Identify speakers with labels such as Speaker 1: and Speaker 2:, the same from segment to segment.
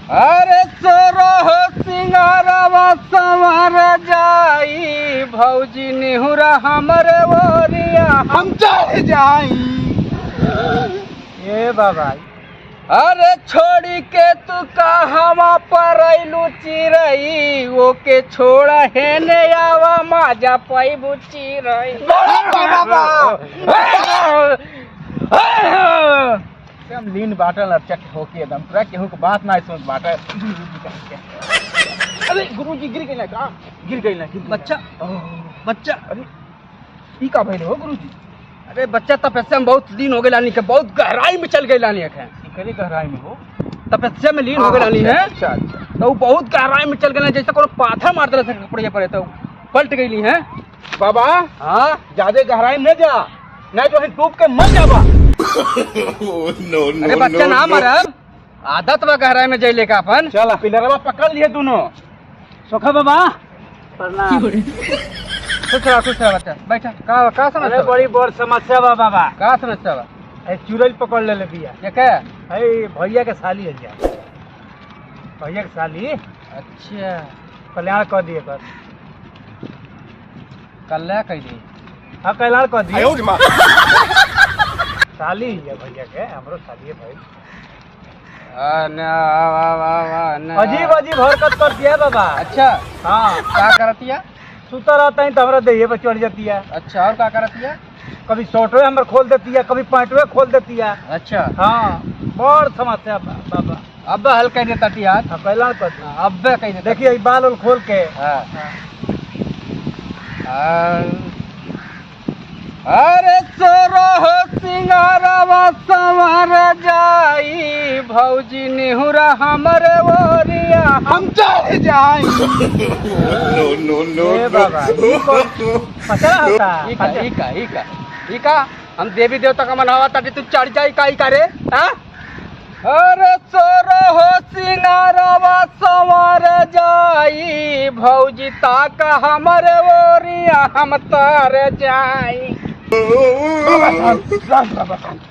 Speaker 1: अरे सोरह सिंगारवा संवर जाई भौजी निहुरा हमरे ओरिया
Speaker 2: हम चढ़ जाई।
Speaker 1: ये बाबा अरे छोड़ी के तू कहवा पर अइलू चिरई वो के छोड़ा है ने आवा माजा पैबू चिरई
Speaker 2: हम लीन बाटल चट होके एकदम पूरा केहू के बात ना सुन बाटल। अरे गुरुजी गिर गइल का? गिर गइल
Speaker 1: बच्चा बच्चा
Speaker 2: अरे ई का भइल हो गुरुजी?
Speaker 1: अरे बच्चा तपस्या में बहुत दिन हो गए लानी के बहुत गहराई में चल गए लानी है
Speaker 2: करे गहराई में हो
Speaker 1: तपस्या में लीन हो गए लानी है।
Speaker 2: अच्छा अच्छा
Speaker 1: तो बहुत गहराई में चल गए जैसे कोनो पाथा मार देला कपड़े पर तो पलट गई है।
Speaker 2: बाबा
Speaker 1: हाँ
Speaker 2: ज्यादा गहराई में न जा नहीं तो डूब के मर जाबा।
Speaker 1: अरे बच्चा ना मरब आदत बा गहराई में जइले का अपन।
Speaker 2: चल पिलरवा पकड़ लिए दोनों।
Speaker 1: सोखा बाबा प्रणाम। खुश रहा बच्चा बैठा का समस्या
Speaker 2: बड़ी बड़ समस्या बा बाबा।
Speaker 1: का समस्या बा?
Speaker 2: चुड़ैल पकड़ ले बिया
Speaker 1: ये क्या
Speaker 2: भैया के साली है जा भैया के साली।
Speaker 1: अच्छा
Speaker 2: कल्याण कर दिए कर
Speaker 1: कल्ला कह दी।
Speaker 2: हाँ कल्याण कर दिए साली है भैया के हमरो साली है भाई। अजीब अजीब हरकत करती है बाबा।
Speaker 1: अच्छा
Speaker 2: हाँ
Speaker 1: क्या करती है?
Speaker 2: सुता रहता है तो हमारा दहिए पर चढ़ जाती है।
Speaker 1: अच्छा और क्या करती है?
Speaker 2: कभी शॉर्टवे हमारे खोल देती है कभी पैंटवे खोल देती है।
Speaker 1: अच्छा
Speaker 2: हाँ बड़ समस्या बाबा।
Speaker 1: अब हल कह देता यार।
Speaker 2: हाँ कल्याण कर दिए।
Speaker 1: अब कह देता।
Speaker 2: देखिए बाल उल खोल के।
Speaker 1: हाँ। अरे सोरह सिंगारवा संवर जाई भौजी निहुरा हमरे ओरिया
Speaker 2: हम चढ़ जाई।
Speaker 1: ए बाबा
Speaker 2: पता होता
Speaker 1: इका हम देवी देवता का मनावा ताकि तू चढ़ जाई का इका रे। हाँ? अरे सोरह सिंगारवा संवर जाई भौजी ताका हमरे ओरिया हम तर जाई।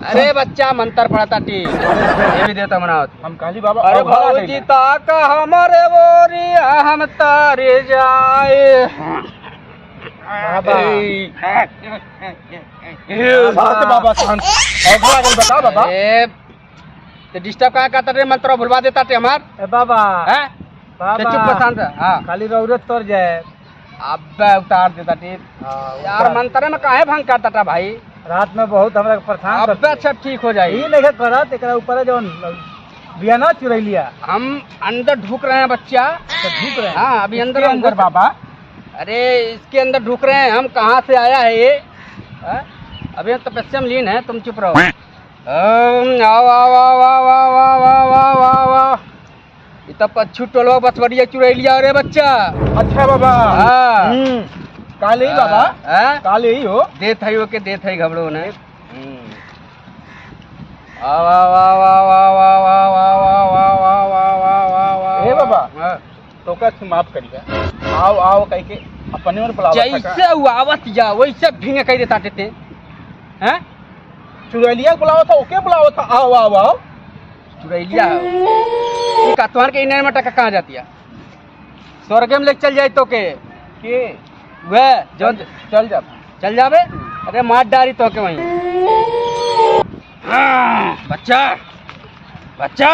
Speaker 1: अरे बच्चा मंत्र पढ़ता टी देवी देवता मनावत
Speaker 2: हम काली बाबा।
Speaker 1: अरे भौजी ताका हमरे ओरिया हम तर जाए।
Speaker 2: बाबा बता बाबा
Speaker 1: डिस्टर्ब कहाँ करता रे मंत्र भुलवा देता टे हमार।
Speaker 2: बाबा
Speaker 1: है चुप शांत। हाँ
Speaker 2: खाली रौरत तर जाए
Speaker 1: अब उतार देता टे यार मंत्र में काहे भंग करता था भाई।
Speaker 2: रात में बहुत हमरा परेशान
Speaker 1: अब अच्छा ठीक हो जाए।
Speaker 2: ही नहीं करत एकरा ऊपर जौन बिया ना चुरैलिया
Speaker 1: हम अंदर ढुक रहे हैं बच्चा
Speaker 2: ढुक रहे हैं।
Speaker 1: हाँ अभी अंदर
Speaker 2: अंदर बाबा।
Speaker 1: अरे इसके अंदर ढुक रहे हैं हम कहाँ से आया है ये। अभी हम तपस्या में लीन है तुम चुप रहो। आओ आओ आओ आओ आओ आओ आओ आओ आओ आओ ये तो पच्छू टोलवा बसवरिया चुरैलिया रे बच्चा।
Speaker 2: अच्छा बाबा।
Speaker 1: हाँ
Speaker 2: काले ही बाबा। काले ही हो
Speaker 1: देत है ओके देत है घबड़ो ने। आओ आओ आओ आओ आओ आओ आओ आओ आओ आओ आओ आओ आओ आओ
Speaker 2: ए बाबा तो का माफ करिए। आओ आओ कह के अपने और बुलावा
Speaker 1: जैसे आवत जा वैसे भिंग कह देता टेते हैं।
Speaker 2: चुरैलिया बुलावा था ओके बुलावा था। आओ आओ आओ
Speaker 1: चुरैलिया का तुम्हारे के इनर में टका कहाँ जाती है? स्वर्ग में लेके चल जाए तो के वह जो चल जावे। अरे मार डारी तो के वहीं। हाँ, बच्चा बच्चा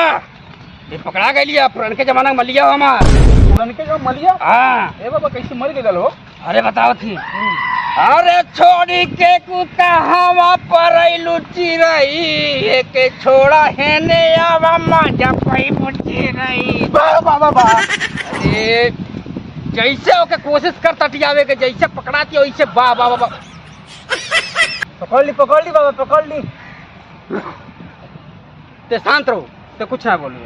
Speaker 1: ये पकड़ा गई लिया पुरान के जमाना में मलिया हो हमार
Speaker 2: पुरान के जो मलिया।
Speaker 1: हाँ
Speaker 2: ए बाबा कैसे मर गए हो?
Speaker 1: अरे बताओ थी। अरे छोड़ी के कुत्ता हवा पर लुची रही के छोड़ा है ने आवा माजा पई बुची रही।
Speaker 2: बाबा
Speaker 1: अरे जैसे ओके कोशिश करता टियावे के जैसे पकड़ाती वैसे बा बा बा
Speaker 2: पकड़ ली बाबा पकड़ ली।
Speaker 1: ते शांत रहो तो कुछ ना बोलूँ।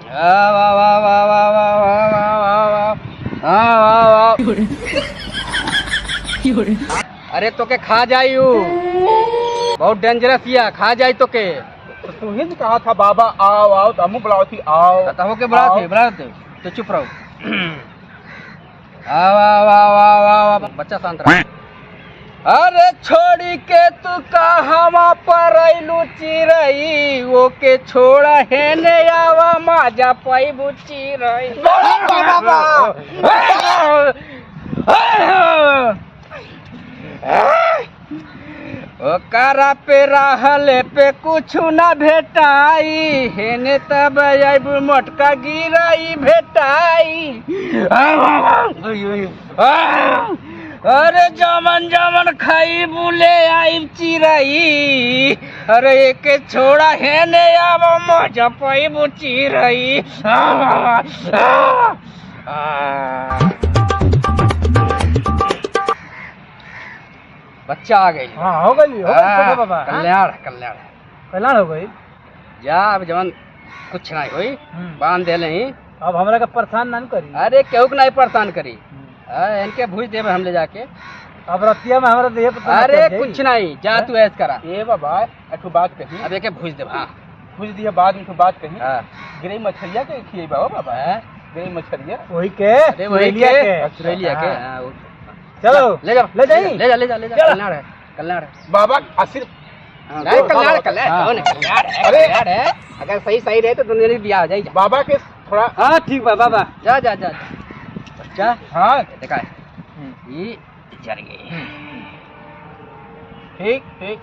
Speaker 1: वाह वाह वाह वाह वाह वाह वाह वाह वाह वाह वाह। अरे तो के खा जायू बहुत डेंजरस या खा जाए तो के।
Speaker 2: तू ही कहा था बाबा आओ आओ तो हमू बुलाओ थी आओ
Speaker 1: तो के बुला थे तो चुप रहो। आओ आओ आओ आओ आओ बच्चा शांत रहो। अरे छोड़ी के तू कहवा पर अइलू चिरई ओके छोड़ा है ने आवा माजा पैबू चिरई ओकरा पे रहले पे कुछ ना भेटाई हेने तब आइबू मोटका गिराई भेटाई अरे जमन जमन खाई बुले आई चिरई अरे एके छोड़ा है ने अब मजा पैबू चिरई बच्चा आ गई।
Speaker 2: हाँ हो गई छोटे बाबा।
Speaker 1: कल्याण कल्याण
Speaker 2: कल्याण हो गई।
Speaker 1: जा अब जवन कुछ नहीं हुई बांध दे ही।
Speaker 2: अब हमरा का परेशान ना करी।
Speaker 1: अरे केहू के नहीं परेशान करी इनके भूज देवे हमले जाके।
Speaker 2: अब रतिया में हमरा देह पता
Speaker 1: अरे कुछ नहीं जा तू ऐस करा।
Speaker 2: ए बाबा एक बात कही।
Speaker 1: अब एके भूज देव। हाँ
Speaker 2: भूज दिया बाद में बात कही।
Speaker 1: हाँ
Speaker 2: गिरई मछलिया के खिए बाबा गिरई मछलिया
Speaker 1: वही के ऑस्ट्रेलिया के।
Speaker 2: चलो
Speaker 1: ले जा
Speaker 2: ले जाई
Speaker 1: ले जा ले जा ले जा कल्याण है कल्याण है
Speaker 2: बाबा आशीर्
Speaker 1: नहीं कल्याण कल्याण कौन है कल्याण है कल्याण है अगर सही सही रहे तो दुनिया में बियाह हो जाए
Speaker 2: बाबा के थोड़ा।
Speaker 1: हाँ ठीक बा बाबा जा जा जा बच्चा।
Speaker 2: हाँ
Speaker 1: देखा ये जर गई।
Speaker 2: ठीक ठीक।